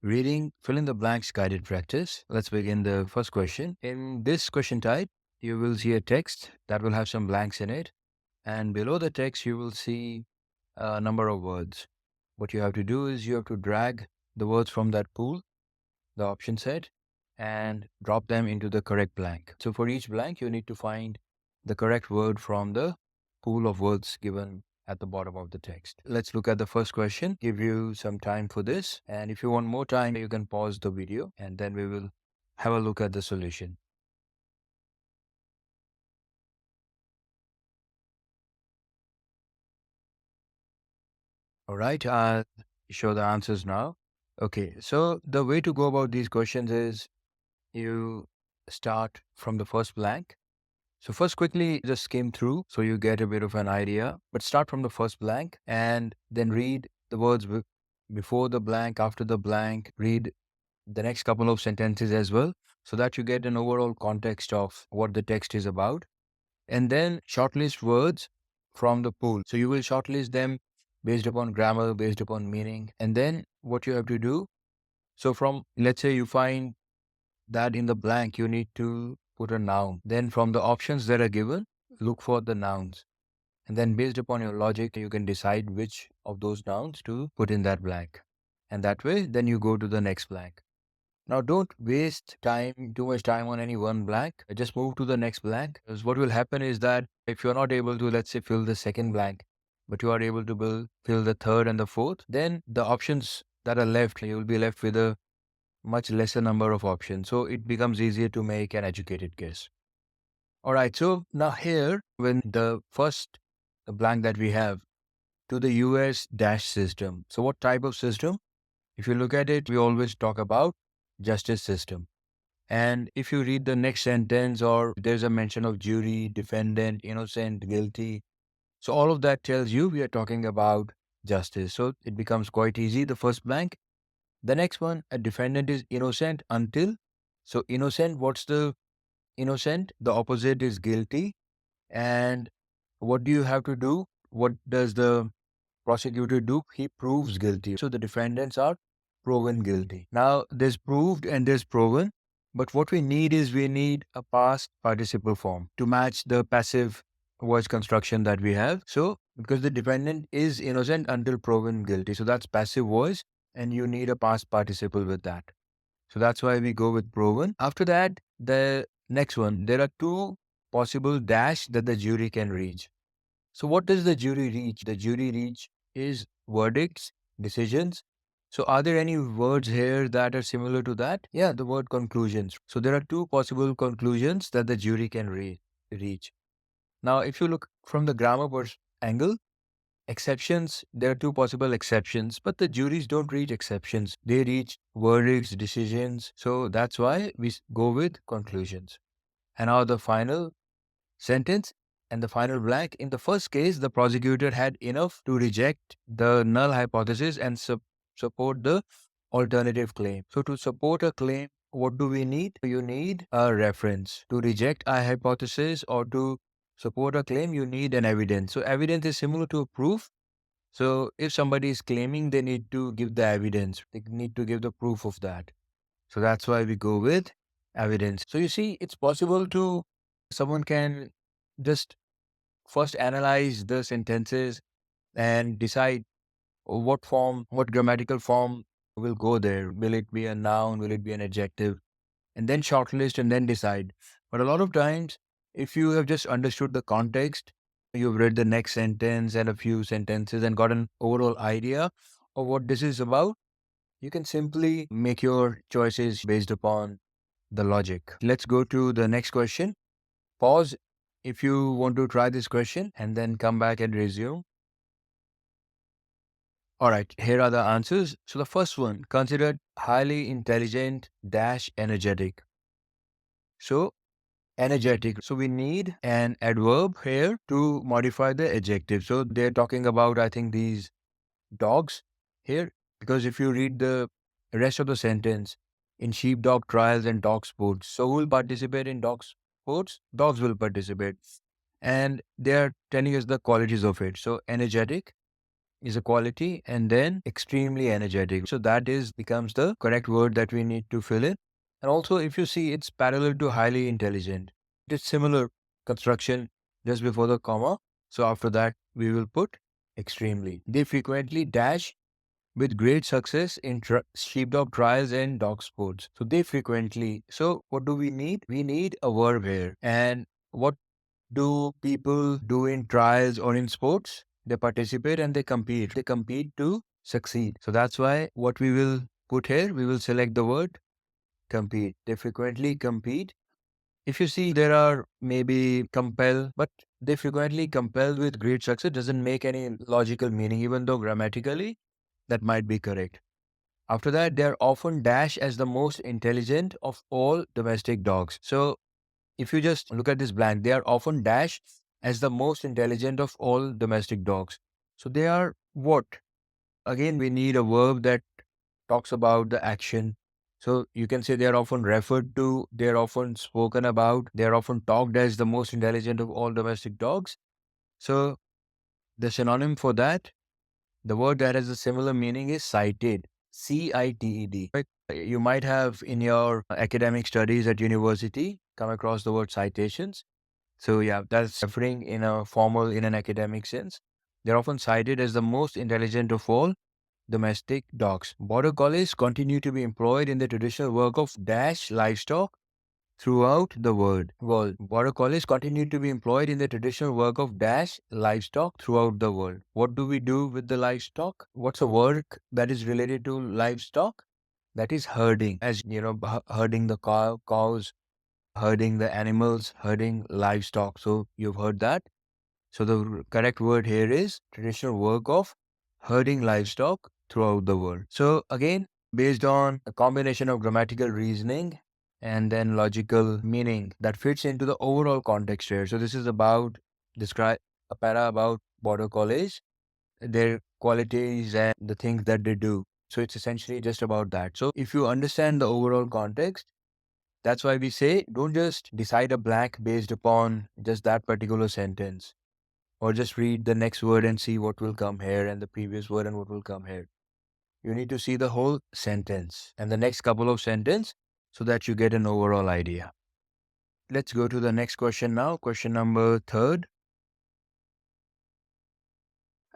Reading fill in the blanks guided practice. Let's begin the first question. In this question type, you will see a text that will have some blanks in it. And below the text, you will see a number of words. What you have to do is you have to drag the words from that pool, the option set, and drop them into the correct blank. So for each blank, you need to find the correct word from the pool of words given at the bottom of the text. Let's look at the first question. Give you some time for this. And if you want more time, you can pause the video and then we will have a look at the solution. All right, I'll show the answers now. Okay, so the way to go about these questions is you start from the first blank. So first quickly just skim through so you get a bit of an idea, but start from the first blank and then read the words before the blank, after the blank, read the next couple of sentences as well so that you get an overall context of what the text is about. And then shortlist words from the pool. So you will shortlist them based upon grammar, based upon meaning. And then what you have to do, so from, let's say you find that in the blank, you need to put a noun. Then from the options that are given, look for the nouns. And then based upon your logic, you can decide which of those nouns to put in that blank. And that way, then you go to the next blank. Now, don't waste too much time on any one blank. Just move to the next blank. Because what will happen is that if you're not able to, let's say, fill the second blank, but you are able to fill the third and the fourth, then the options that are left, you will be left with a much lesser number of options. So it becomes easier to make an educated guess. All right. So now here, when the first blank that we have to the US dash system. So what type of system? If you look at it, we always talk about justice system. And if you read the next sentence or there's a mention of jury, defendant, innocent, guilty. So all of that tells you we are talking about justice. So it becomes quite easy. The first blank. The next one, a defendant is innocent until. So innocent, what's the innocent? The opposite is guilty. And what do you have to do? What does the prosecutor do? He proves guilty. So the defendants are proven guilty. Now there's proved and there's proven. But what we need is we need a past participle form to match the passive voice construction that we have. So because the defendant is innocent until proven guilty. So that's passive voice and you need a past participle with that. So that's why we go with proven. After that, the next one, there are two possible dash that the jury can reach. So what does the jury reach? The jury reach is verdicts, decisions. So are there any words here that are similar to that? Yeah, the word conclusions. So there are two possible conclusions that the jury can reach. Now, if you look from the grammar angle, exceptions, there are two possible exceptions, but the juries don't reach exceptions. They reach verdicts, decisions. So that's why we go with conclusions. And now the final sentence and the final blank. In the first case, the prosecutor had enough to reject the null hypothesis and support the alternative claim. So to support a claim, what do we need? You need a reference. To reject a hypothesis or to support a claim, you need an evidence. So evidence is similar to a proof. So if somebody is claiming, they need to give the evidence. They need to give the proof of that. So that's why we go with evidence. So you see, it's possible to, someone can just first analyze the sentences and decide what form, what grammatical form will go there. Will it be a noun? Will it be an adjective? And then shortlist and then decide. But a lot of times, if you have just understood the context, you've read the next sentence and a few sentences and got an overall idea of what this is about, you can simply make your choices based upon the logic. Let's go to the next question. Pause if you want to try this question and then come back and resume. All right, here are the answers. So the first one, considered highly intelligent dash energetic. So energetic. So we need an adverb here to modify the adjective. So they're talking about, I think, these dogs here, because if you read the rest of the sentence, in sheepdog trials and dog sports, so who will participate in dog sports? Dogs will participate. And they are telling us the qualities of it. So energetic, is a quality, and then extremely energetic. So that is becomes the correct word that we need to fill in. And also, if you see, it's parallel to highly intelligent. It's similar construction just before the comma. So after that, we will put extremely. They frequently dash with great success in sheepdog trials and dog sports. So they frequently. So what do we need? We need a verb here. And what do people do in trials or in sports? They participate and they compete. They compete to succeed. So that's why what we will put here, we will select the word compete. They frequently compete. If you see, there are maybe compel, but they frequently compel with great success doesn't make any logical meaning, even though grammatically that might be correct. After that, they are often dashed as the most intelligent of all domestic dogs. So if you just look at this blank, they are often dashed as the most intelligent of all domestic dogs. So they are what? Again, we need a verb that talks about the action. So you can say they are often referred to, they are often spoken about, they are often talked as the most intelligent of all domestic dogs. So the synonym for that, the word that has a similar meaning is cited. CITED. Right? You might have in your academic studies at university come across the word citations. So yeah, that's referring in a formal, in an academic sense. They're often cited as the most intelligent of all domestic dogs. Border collies continue to be employed in the traditional work of dash livestock throughout the world. Border collies continue to be employed in the traditional work of dash livestock throughout the world. What do we do with the livestock? What's a work that is related to livestock? That is herding, as you know, herding the cows, herding the animals, herding livestock. So you've heard that. So the correct word here is traditional work of herding livestock throughout the world. So again, based on a combination of grammatical reasoning and then logical meaning that fits into the overall context here. So this is about describe a para about border collies, their qualities and the things that they do. So it's essentially just about that. So if you understand the overall context, that's why we say don't just decide a blank based upon just that particular sentence, or just read the next word and see what will come here and the previous word and what will come here. You need to see the whole sentence and the next couple of sentences so that you get an overall idea. Let's go to the next question now. Question number 3.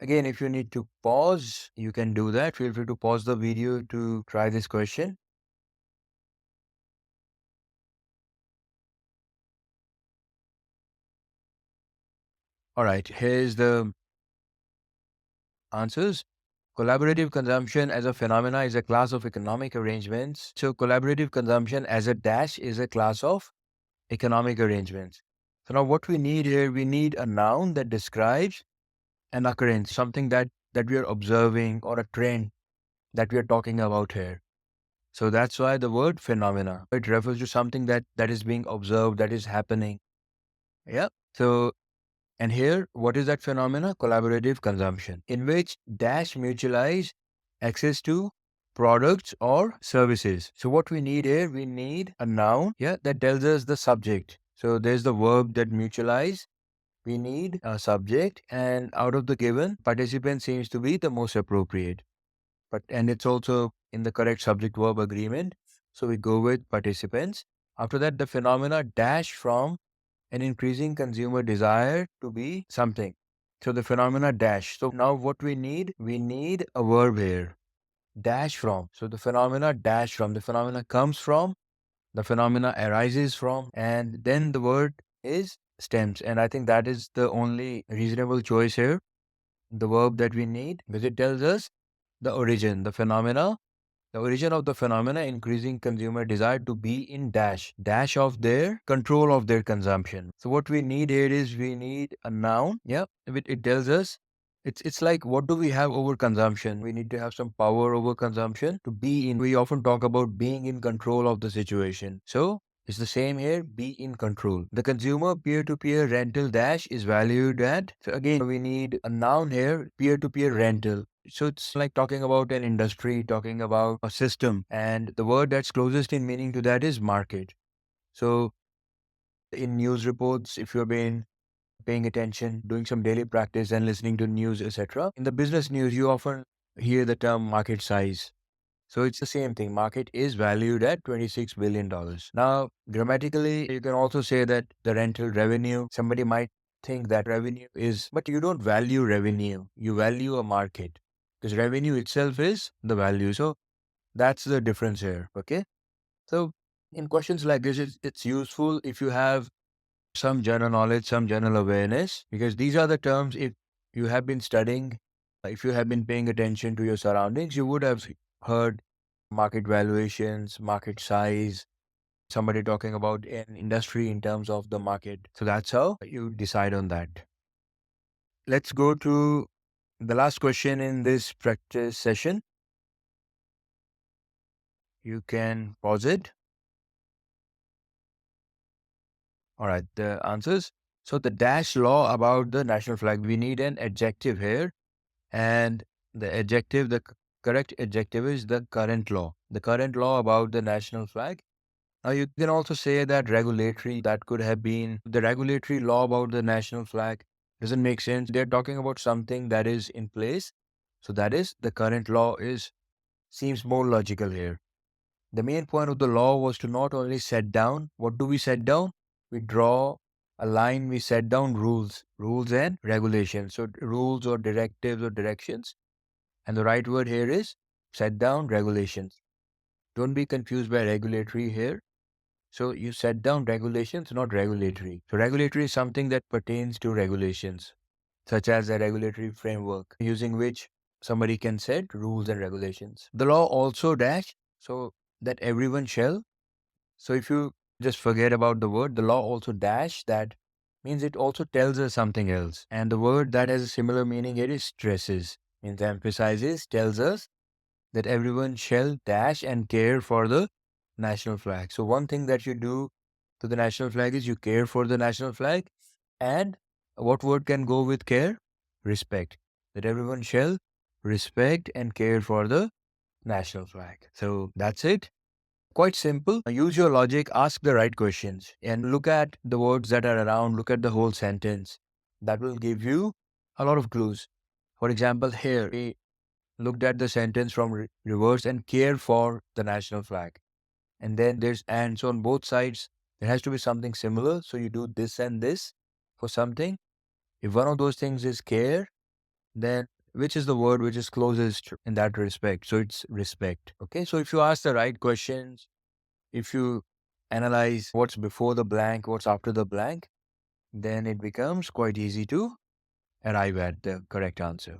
Again, if you need to pause, you can do that. Feel free to pause the video to try this question. All right, here's the answers. Collaborative consumption as a phenomena is a class of economic arrangements. So collaborative consumption as a dash is a class of economic arrangements. So now what we need here, we need a noun that describes an occurrence, something that we are observing, or a trend that we are talking about here. So that's why the word phenomena, it refers to something that is being observed, that is happening. Yeah. So, and here, what is that phenomena? Collaborative consumption, in which dash mutualize access to products or services. So what we need here, we need a noun, yeah, that tells us the subject. So there's the verb that mutualize. We need a subject, and out of the given, participant seems to be the most appropriate. And it's also in the correct subject verb agreement. So we go with participants. After that, the phenomena dash from an increasing consumer desire to be something. So the phenomena dash. So now what we need a verb here. Dash from. So the phenomena dash from. The phenomena comes from. The phenomena arises from. And then the word is stems. And I think that is the only reasonable choice here. The verb that we need, because it tells us the origin, the phenomena. The origin of the phenomena increasing consumer desire to be in dash of their control of their consumption. So what we need here is we need a noun. Yeah, it tells us it's like what do we have over consumption? We need to have some power over consumption to be in. We often talk about being in control of the situation. So it's the same here, be in control. The consumer peer-to-peer rental dash is valued at, so again, we need a noun here, peer-to-peer rental. So it's like talking about an industry, talking about a system, and the word that's closest in meaning to that is market. So in news reports, if you've been paying attention, doing some daily practice and listening to news, etc. In the business news, you often hear the term market size. So it's the same thing. Market is valued at $26 billion. Now, grammatically, you can also say that the rental revenue, somebody might think that revenue is, but you don't value revenue. You value a market because revenue itself is the value. So that's the difference here. Okay. So in questions like this, it's useful if you have some general knowledge, some general awareness, because these are the terms, if you have been studying, if you have been paying attention to your surroundings, you would have heard market valuations, market size, somebody talking about an industry in terms of the market. So that's how you decide on that. Let's go to the last question in this practice session. You can pause it. All right, the answers. So the dash law about the national flag, we need an adjective here. And the adjective, correct adjective is the current law. The current law about the national flag. Now you can also say that regulatory, that could have been the regulatory law about the national flag. Doesn't make sense. They're talking about something that is in place. So that is the current law is seems more logical here. The main point of the law was to not only set down, what do we set down? We draw a line, we set down rules and regulations. So rules or directives or directions. And the right word here is set down regulations. Don't be confused by regulatory here. So you set down regulations, not regulatory. So regulatory is something that pertains to regulations, such as a regulatory framework using which somebody can set rules and regulations. The law also dash, so that everyone shall. So if you just forget about the word, the law also dash, that means it also tells us something else. And the word that has a similar meaning here is stresses, means emphasizes, tells us that everyone shall dash and care for the national flag. So one thing that you do to the national flag is you care for the national flag. And what word can go with care? Respect. That everyone shall respect and care for the national flag. So that's it. Quite simple. Use your logic, ask the right questions, and look at the words that are around, look at the whole sentence. That will give you a lot of clues. For example, here we looked at the sentence from reverse and care for the national flag. And then there's and. So on both sides, there has to be something similar. So you do this and this for something. If one of those things is care, then which is the word which is closest in that respect? So it's respect. Okay. So if you ask the right questions, if you analyze what's before the blank, what's after the blank, then it becomes quite easy to arrive at the correct answer.